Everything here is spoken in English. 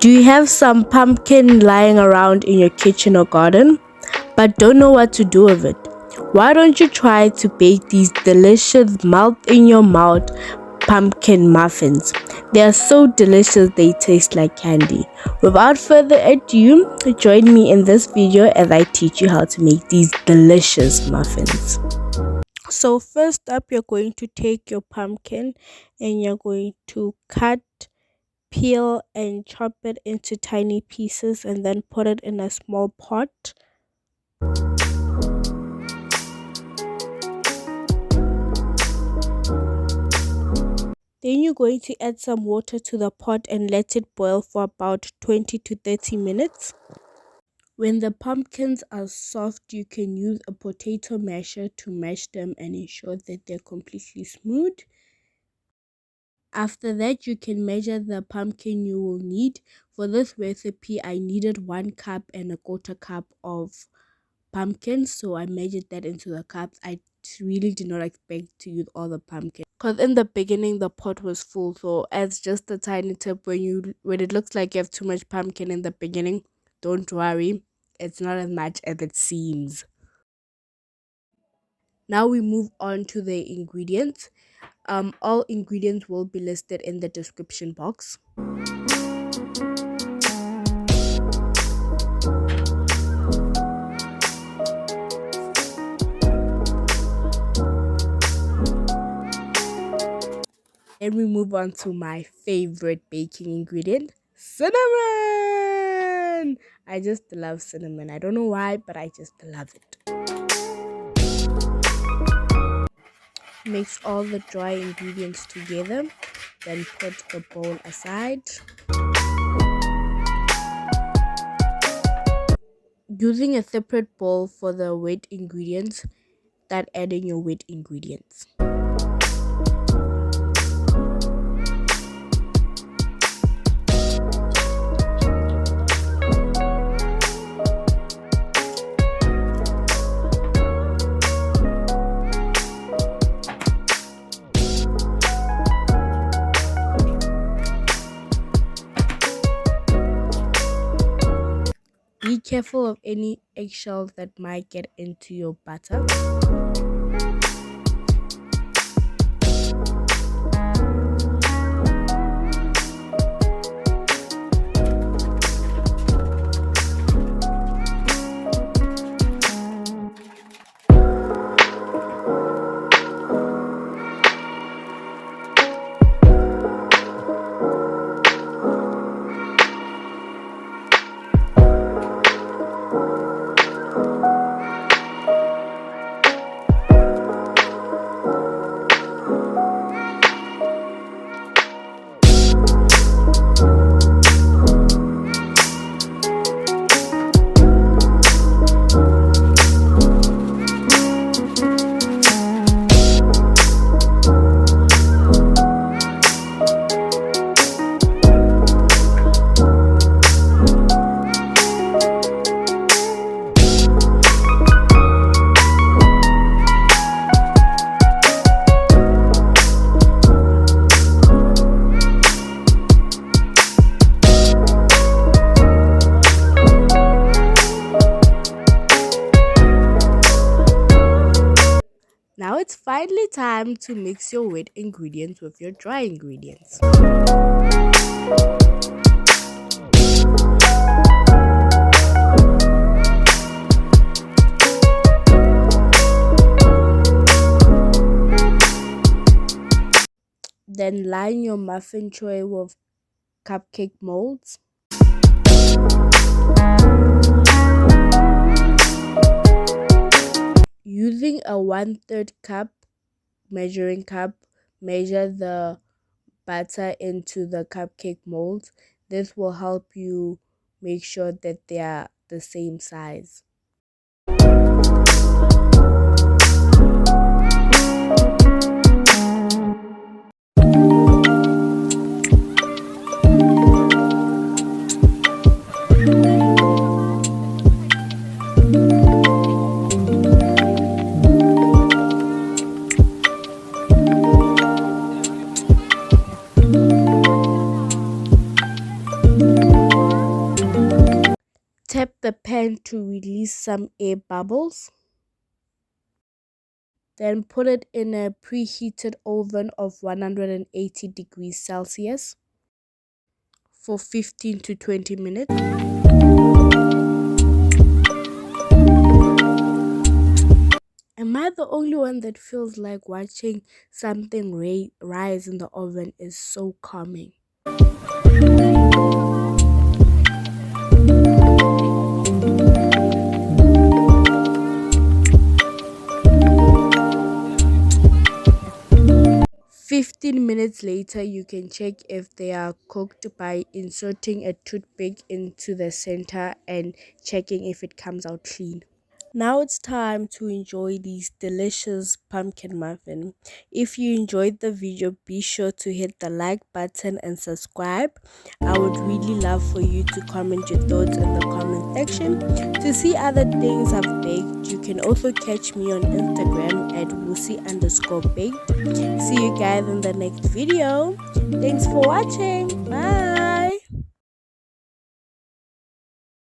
Do you have some pumpkin lying around in your kitchen or garden, but don't know what to do with it? Why don't you try to bake these delicious melt-in-your-mouth pumpkin muffins? They are so delicious they taste like candy. Without further ado, join me in this video as I teach you how to make these delicious muffins. So first up, you're going to take your pumpkin and you're going to cut, peel and chop it into tiny pieces and then put it in a small pot. Then you're going to add some water to the pot and let it boil for about 20 to 30 minutes. When the pumpkins are soft, you can use a potato masher to mash them and ensure that they're completely smooth. After that, you can measure the pumpkin you will need. For this recipe, I needed 1 cup and a quarter cup of pumpkin, so I measured that into the cups. I really did not expect to use all the pumpkin because in the beginning the pot was full. So as just a tiny tip, when it looks like you have too much pumpkin in the beginning, don't worry, it's not as much as it seems. Now we move on to the ingredients. All ingredients will be listed in the description box. Then we move on to my favorite baking ingredient, cinnamon. I just love cinnamon. I don't know why, but I just love it. Mix all the dry ingredients together, then put the bowl aside. Using a separate bowl for the wet ingredients, start adding your wet ingredients. Be careful of any eggshells that might get into your batter. Now it's finally time to mix your wet ingredients with your dry ingredients. Then line your muffin tray with cupcake molds. Using a 1/3 cup measuring cup, measure the batter into the cupcake molds. This will help you make sure that they are the same size. pan to release some air bubbles. Then put it in a preheated oven of 180 degrees Celsius for 15 to 20 minutes. Am I the only one that feels like watching something rise in the oven is so calming? 15 minutes later, you can check if they are cooked by inserting a toothpick into the center and checking if it comes out clean. Now it's time to enjoy these delicious pumpkin muffin. If you enjoyed the video, be sure to hit the like button and subscribe. I would really love for you to comment your thoughts in the comment section. To see other things I've baked, you can also catch me on Instagram at wusi_baked. See you guys in the next video. Thanks for watching. Bye.